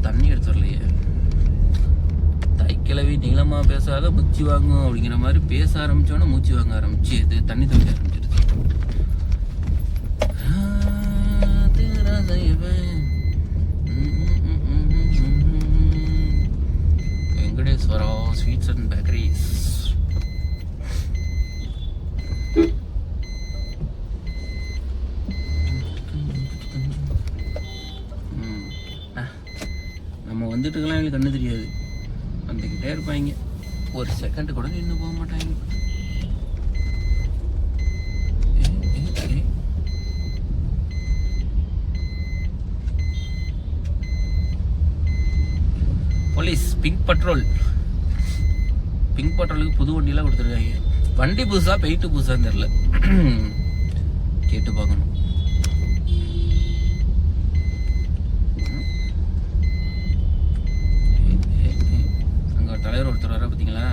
தண்ணி எடுத்து வரலையே. தைக்கிழவி நீளமாக பேசாத மூச்சு வாங்கும் அப்படிங்கிற மாதிரி பேச ஆரம்பித்தோன்னே மூச்சு வாங்க ஆரம்பிச்சு இது தண்ணி தண்ணி ஆரம்பிச்சிருச்சு. Venkateswara sweets and bakeries. நம்ம வந்துட்டுக்கெல்லாம் எங்களுக்கு கண்ணு தெரியாது, வந்துக்கிட்டே இருப்பாங்க, ஒரு செகண்ட் கூட நின்று போக மாட்டாங்க. போலீஸ் பிங்க் பட்ரோலுக்கு புது வண்டியெல்லாம் கொடுத்துருக்காங்க. வண்டி புதுசா பெயிண்ட் புதுசான்னு தெரியல, கேட்டு பார்க்கணும். அங்க தலைவர் ஒருத்தர் வர பார்த்தீங்களா,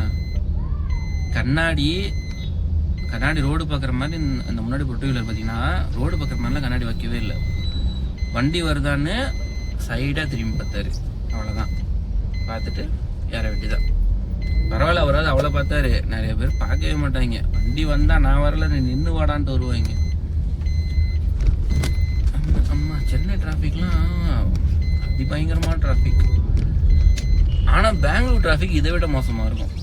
கண்ணாடி ரோடு பார்க்குற மாதிரி அந்த முன்னாடி டூ வீலர் பார்த்தீங்கன்னா ரோடு பார்க்குற மாதிரிலாம் கண்ணாடி வைக்கவே இல்லை. வண்டி வருதான்னு சைடாக திரும்பி பார்த்தாரு, அவ்வளோதான். பார்த்துட்டு ஏற வேண்டியதான். பரவாயில்ல, அவராது அவ்வளோ பார்த்தாரு. நிறைய பேர் பார்க்கவே மாட்டாங்க, வண்டி வந்தால் நான் வரல நீ நின்று வாடான்ட்டு வருவாங்க. அம்மா சென்னை டிராஃபிக்லாம் அதிபயங்கரமான டிராஃபிக். ஆனால் பெங்களூர் டிராஃபிக் இதை விட மோசமாக இருக்கும்.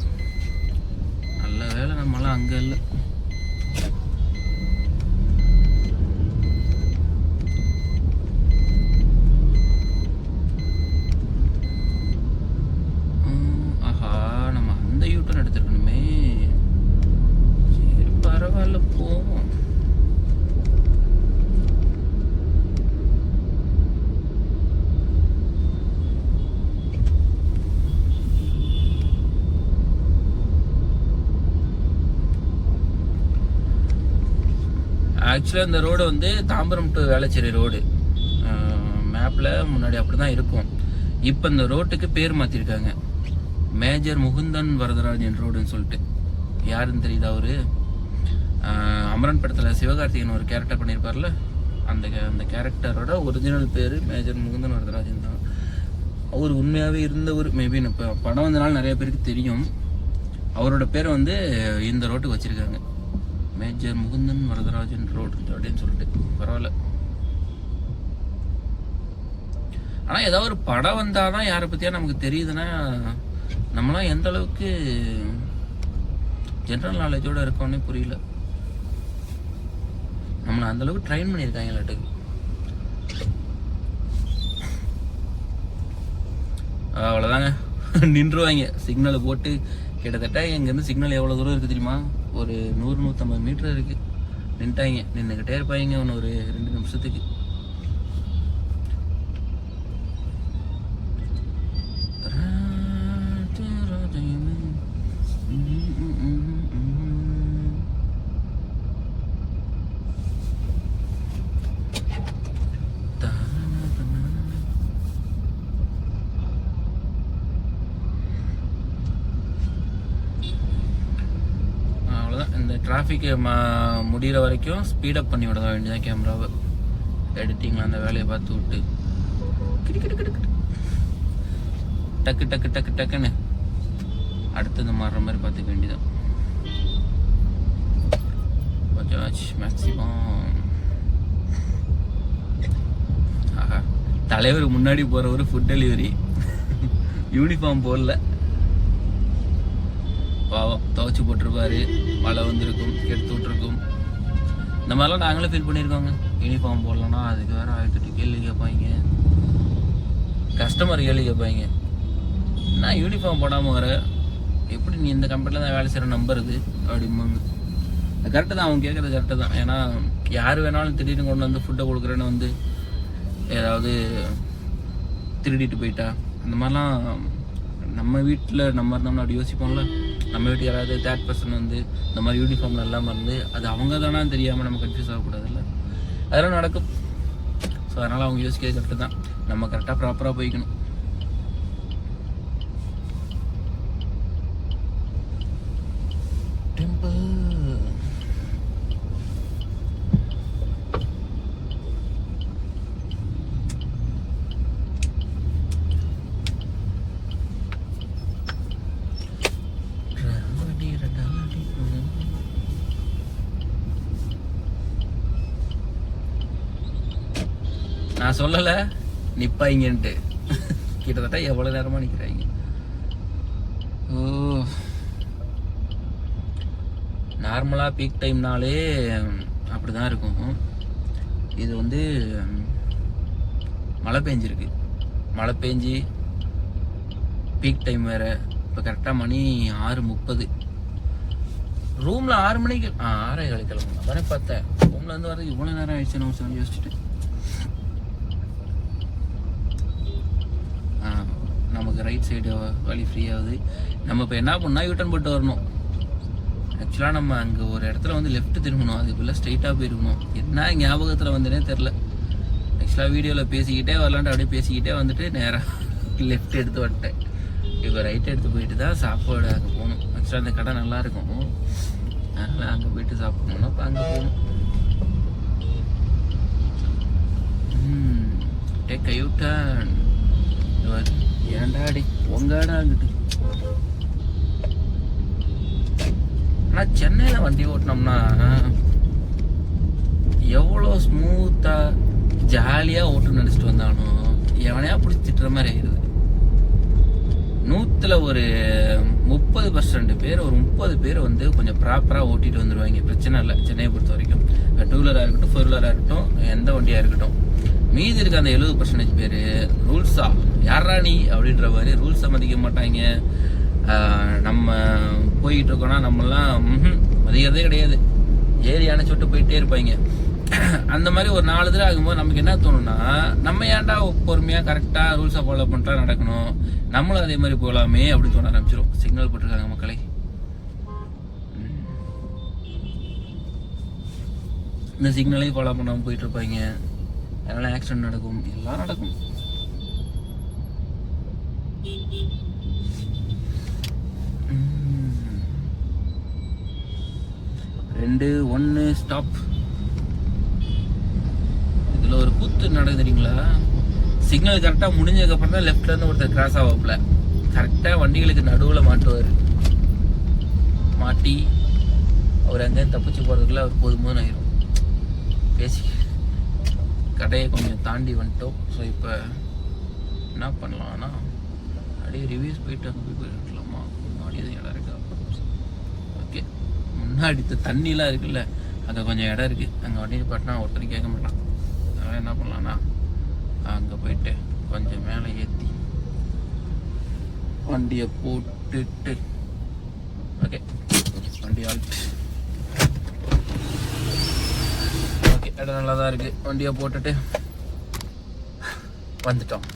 நல்ல வேலை நம்மளாம் அங்கே இல்லை. ஆஹா, நம்ம அந்த யூட்டன் எடுத்துருக்கணுமே. சரி பரவாயில்ல, போவோம். ஆக்சுவலாக இந்த ரோடு வந்து தாம்பரம் டு வேளச்சேரி ரோடு மேப்பில் முன்னாடி அப்படி தான் இருக்கும். இப்போ இந்த ரோட்டுக்கு பேர் மாற்றிருக்காங்க, மேஜர் முகுந்தன் வரதராஜன் ரோடுன்னு சொல்லிட்டு. யாருன்னு தெரியுதா? அவரு அமரன் படத்தில் சிவகார்த்திகேயன் ஒரு கேரக்டர் பண்ணியிருப்பார்ல, அந்த கேரக்டரோட ஒரிஜினல் பேர் மேஜர் முகுந்தன் வரதராஜன் தான். அவர் உண்மையாகவே இருந்தவர். மேபி இப்போ படம் வந்தனால நிறைய பேருக்கு தெரியும். அவரோட பேரை வந்து இந்த ரோட்டுக்கு வச்சுருக்காங்க, மேஜர் முகுந்தன் வரதராஜன் ரோடு அப்படின்னு சொல்லிட்டு. பரவாயில்ல. ஆனால் ஏதாவது ஒரு படம் வந்தால் தான் யாரை பற்றியா நமக்கு தெரியுதுன்னா, நம்மளாம் எந்த அளவுக்கு ஜென்ரல் நாலேஜோடு இருக்கோன்னே புரியல. நம்மளை அந்த அளவுக்கு ட்ரெயின் பண்ணியிருக்காங்க இல்லாட்டுக்கு. அவ்வளோதாங்க, நின்றுவாங்க சிக்னலை போட்டு. கிட்டத்தட்ட எங்கேருந்து சிக்னல் எவ்வளோ தூரம் இருக்குது தெரியுமா? ஒரு 100-150 மீட்டர் இருக்குது. நின்ட்டாங்க, நின்றுக்கிட்டே இருப்பாங்க ஒன்று ஒரு 2 நிமிஷத்துக்கு. இந்த டிராஃபிக்கு முடிகிற வரைக்கும் ஸ்பீடப் பண்ணி விட வேண்டியதான் கேமராவை. எடிட்டிங்கில் அந்த வேலையை பார்த்து விட்டு டக்கு டக்கு டக்கு டக்குன்னு அடுத்தது மாறுற மாதிரி பார்த்துக்க வேண்டியதான். பஜாஜ் மேக்ஸிமம். ஆஹா, தலைவர் முன்னாடி போகிறவர் ஃபுட் டெலிவரி யூனிஃபார்ம் போடல, பாவம் துவைச்சி போட்டிருப்பாரு, மழை வந்திருக்கும், எடுத்து விட்டுருக்கும். இந்த மாதிரிலாம் நாங்களே ஃபீல் பண்ணியிருக்கோங்க. யூனிஃபார்ம் போடலன்னா அதுக்கு வேறு 1008 கேள்வி கேட்பாங்க, கஸ்டமர் கேள்வி கேட்பாங்க. நான் யூனிஃபார்ம் போடாமல் வர எப்படி நீ இந்த கம்பெனியில் தான் வேலை செய்கிற நம்புறது அப்படிம்பாங்க. அது கரெக்டு தான், அவங்க கேட்குறது கரெக்டு தான். ஏன்னா யார் வேணாலும் திடீர்னு கொண்டு வந்து ஃபுட்டை கொடுக்குறேன்னு வந்து ஏதாவது திருடிட்டு போயிட்டா, அந்த மாதிரிலாம் நம்ம வீட்டில் நம்ம இருந்தோம்னா அப்படி யோசிப்போம்ல. நம்ம வீட்டுக்கு யாராவது தேர்ட் பர்சன் வந்து இந்த மாதிரி யூனிஃபார்மில் இல்லாமல் இருந்து அது அவங்க தானே தெரியாமல் நம்ம கன்ஃபியூஸ் ஆகக்கூடாதுல்ல, அதெல்லாம் நடக்கும். ஸோ அதனால் அவங்க யோசிக்கிறது கரெக்டு தான். நம்ம கரெக்டாக ப்ராப்பராக போய்க்கணும். டெம்பிள் நான் சொல்லலை நிற்பாங்கன்ட்டு. கிட்டத்தட்ட எவ்வளோ நேரமாக நிற்கிறாங்க. ஓ, நார்மலாக பீக் டைம்னாலே அப்படி தான் இருக்கும். இது வந்து மழை பெஞ்சிருக்கு. மழை பெஞ்சி பீக் டைம் வேறு. இப்போ கரெக்டாக மணி 6:30. ரூமில் 6 மணிக்கு 6:15 கிளம்பணும். தானே பார்த்தேன். ரூமில் இருந்து வரது இவ்வளோ நேரம் ஆயிடுச்சு. நம்ம சொல்லி யோசிச்சுட்டு நமக்கு ரைட் சைடு வழி ஃப்ரீ ஆகுது. நம்ம இப்போ என்ன பண்ணால் யூட்டன் போட்டு வரணும். ஆக்சுவலாக நம்ம அங்கே ஒரு இடத்துல வந்து லெஃப்ட் திரும்பணும். அதுக்குள்ளே ஸ்ட்ரைட்டாக போயிருக்கணும். என்ன ஞாபகத்தில் வந்தேனே தெரில. ஆக்சுவலாக வீடியோவில் பேசிக்கிட்டே வரலான்ட்டு அப்படியே பேசிக்கிட்டே வந்துட்டு நேராக லெஃப்ட் எடுத்து வந்துட்டேன். இப்போ ரைட் எடுத்து போயிட்டு தான் சாப்பாடு அங்கே போகணும். ஆக்சுவலாக அந்த கடை நல்லாயிருக்கும். அதனால் அங்கே போயிட்டு சாப்பிடணும்னா இப்போ அங்கே போகணும். Take U turn. ஏன்டாடி உங்காடா அங்கிட்டு. ஆனால் சென்னையில் வண்டி ஓட்டினோம்னா எவ்வளோ ஸ்மூத்தாக ஜாலியாக ஓட்டுன்னு நினச்சிட்டு வந்தாலும் எவனையா பிடிச்சி திட்டுற மாதிரி ஆயிடுது. 100ல் ஒரு 30% பேர், ஒரு 30 பேர் வந்து கொஞ்சம் ப்ராப்பராக ஓட்டிகிட்டு வந்துடுவாங்க. பிரச்சனை இல்லை சென்னையை பொறுத்த வரைக்கும். 2 வீலராக இருக்கட்டும், 4 வீலராக இருக்கட்டும், எந்த வண்டியாக இருக்கட்டும். மீதி இருக்க அந்த 70% பேர் ரூல்ஸா யாரா நீ அப்படின்ற மாதிரி ரூல்ஸை மதிக்க மாட்டாங்க. நம்ம போய்கிட்டு இருக்கோன்னா நம்மளாம் மதிக்கிறதே கிடையாது. ஏறி அணைச்சி விட்டு போயிட்டே இருப்பாங்க. அந்த மாதிரி ஒரு 4 தடவை ஆகும்போது நமக்கு என்ன தோணும்னா, நம்ம ஏன்டா பொறுமையாக கரெக்டாக ரூல்ஸை ஃபாலோ பண்ணிட்டா நடக்கணும், நம்மளும் அதே மாதிரி போகலாமே அப்படின்னு தோண ஆரம்பிச்சிடும். சிக்னல் போட்டிருக்காங்க மக்களை. இந்த சிக்னலையும் ஃபாலோ பண்ணாமல் போயிட்டு இருப்பாங்க. அதனால ஆக்சிடென்ட் நடக்கும், எல்லாம் நடக்கும். ரெண்டு 1 ஸ்டாப். இதில் ஒரு கூத்து நடக்குது தெரியுங்களா? சிக்னல் கரெக்டாக முடிஞ்சதுக்கப்புறம் தான் லெஃப்ட்லேருந்து ஒருத்தர் கிராஸ் ஆகல. கரெக்டாக வண்டிகளுக்கு நடுவில் மாட்டுவார். மாட்டி அவர் அங்கேருந்து தப்பிச்சு போகிறதுக்குள்ள அவர் போதும்போது ஆயிரும். பேசி கடையை கொஞ்சம் தாண்டி வந்துட்டோம். ஸோ இப்போ என்ன பண்ணலாம்னா அப்படியே ரிவ்யூஸ் போயிட்டு அங்கே போய் போயிருக்கலாமா? முன்னாடி எதுவும் இடம் இருக்கா? ஓகே, முன்னாடி தண்ணிலாம் இருக்குல்ல, அங்கே கொஞ்சம் இடம் இருக்குது. அங்கே வண்டி பாட்டினா ஒருத்தர் கேட்க மாட்டான். அதனால் என்ன பண்ணலான்னா அங்கே போயிட்டு கொஞ்சம் மேலே ஏற்றி வண்டியை போட்டுட்டு, ஓகே வண்டி ஆல்ட். ஓகே, இடம் நல்லா தான் இருக்குது. வண்டியை போட்டுட்டு வந்துட்டோம்.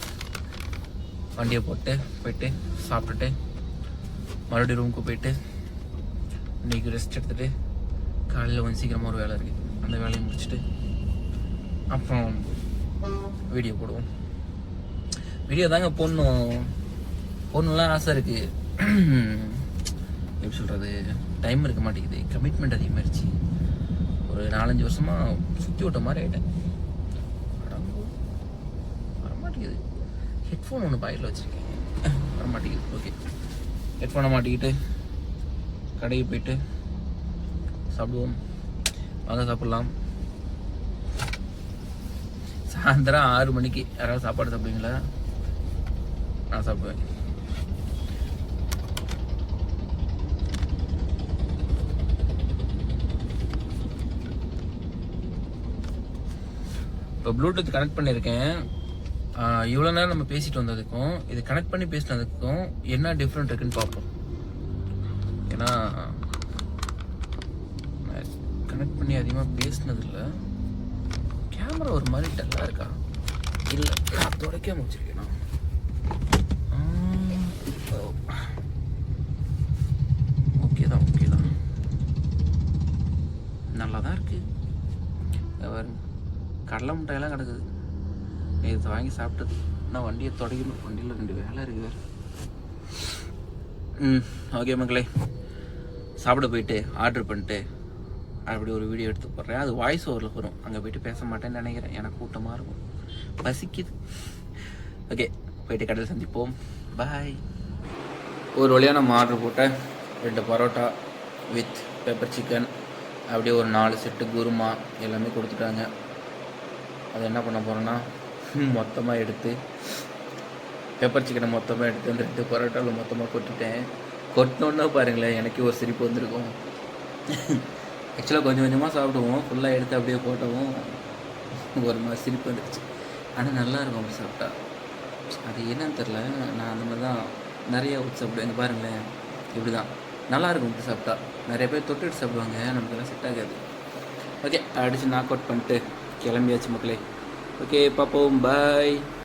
வண்டியை போட்டு போயிட்டு சாப்பிட்டுட்டு மறுபடியும் ரூமுக்கு போயிட்டு இன்றைக்கி ரெஸ்ட் எடுத்துகிட்டு காலையில் கொஞ்சம் சீக்கிரமாக ஒரு வேலை இருக்குது. அந்த வேலையை முடிச்சுட்டு அப்புறம் வீடியோ போடுவோம். வீடியோ தாங்க போடணும்லாம் ஆசை இருக்குது. எப்படி சொல்கிறது, டைம் இருக்க மாட்டேங்குது. கமிட்மெண்ட் அதிகமாகிடுச்சு. ஒரு 4-5 வருஷமாக சுற்றி விட்ட மாதிரி ஆகிட்டேன். வரமாட்டேங்குது. ஹெட்ஃபோன் ஒன்று பாக்கெட்டில் வச்சுருக்கேன், வரமாட்டேங்குது. ஓகே, ஹெட்ஃபோனை மாட்டிக்கிட்டு கடைக்கு போயிட்டு சாப்பிடுவோம். வாங்க சாப்பிட்லாம். சாயந்தரம் 6 மணிக்கு யாராவது சாப்பாடு சாப்பிடுவீங்களா? நான் சாப்பிடுவேன். இப்போ ப்ளூடூத் கனெக்ட் பண்ணியிருக்கேன். இவ்வளோ நேரம் நம்ம பேசிட்டு வந்ததுக்கும் இது கனெக்ட் பண்ணி பேசினதுக்கும் என்ன டிஃப்ரெண்ட் இருக்குன்னு பார்ப்போம். ஏன்னா கனெக்ட் பண்ணி அதிகமாக பேசினதில்லை. கேமரா ஒரு மாதிரி டல்லாக இருக்கா? இல்லை, நான் துடைக்காம வச்சுருக்கேன். ஓகே தான், ஓகே தான், நல்லா தான் இருக்குது. கடலை மிட்டாயெல்லாம் கிடக்குது. இது வாங்கி சாப்பிட்டது. நான் வண்டியை தொடக்கணும். வண்டியில் 2 வேலை இருக்குது வேறு. ஓகே மக்களே, சாப்பிட போயிட்டு ஆர்டர் பண்ணிட்டு அப்படி ஒரு வீடியோ எடுத்து போடுறேன். அது வாய்ஸ் ஓவரில் வரும். அங்கே போய்ட்டு பேச மாட்டேன்னு நினைக்கிறேன். எனக்கு கூட்டமாக இருக்கும், பசிக்குது. ஓகே, போயிட்டு கடையில் சந்திப்போம். பாய். ஒரு வழியாக நம்ம ஆர்டர் போட்ட 2 பரோட்டா வித் பெப்பர் சிக்கன், அப்படியே ஒரு 4 செட்டு குருமா எல்லாமே கொடுத்துட்டாங்க. அது என்ன பண்ண போகிறேன்னா மொத்தமாக எடுத்து பெப்பர் சிக்கனை மொத்தமாக எடுத்து அந்த 2 பரோட்டாவில் மொத்தமாக கொட்டிட்டேன். கொட்டினோன்னா பாருங்களேன், எனக்கே ஒரு சிரிப்பு வந்திருக்கும். ஆக்சுவலாக கொஞ்சம் கொஞ்சமாக சாப்பிடுவோம், ஃபுல்லாக எடுத்து அப்படியே போட்டவும் ஒரு மாதிரி சிரிப்பு வந்துடுச்சு. ஆனால் நல்லாயிருக்கும் அப்படி சாப்பிட்டா. அது என்னன்னு தெரில, நான் அந்த மாதிரி தான் நிறைய ஊற்றி சாப்பிடுவேன். இங்கே பாருங்களேன், இப்படி தான் நல்லாயிருக்கும் இப்படி சாப்பிட்டா. நிறைய பேர் தொட்டுட்டு சாப்பிடுவாங்க, நமக்கெல்லாம் செட் ஆகாது. ஓகே, அடித்து நாக் அவுட் பண்ணிட்டு கிளம்பியாச்சு மக்களே. ஓகே பார்ப்போம், பாய்.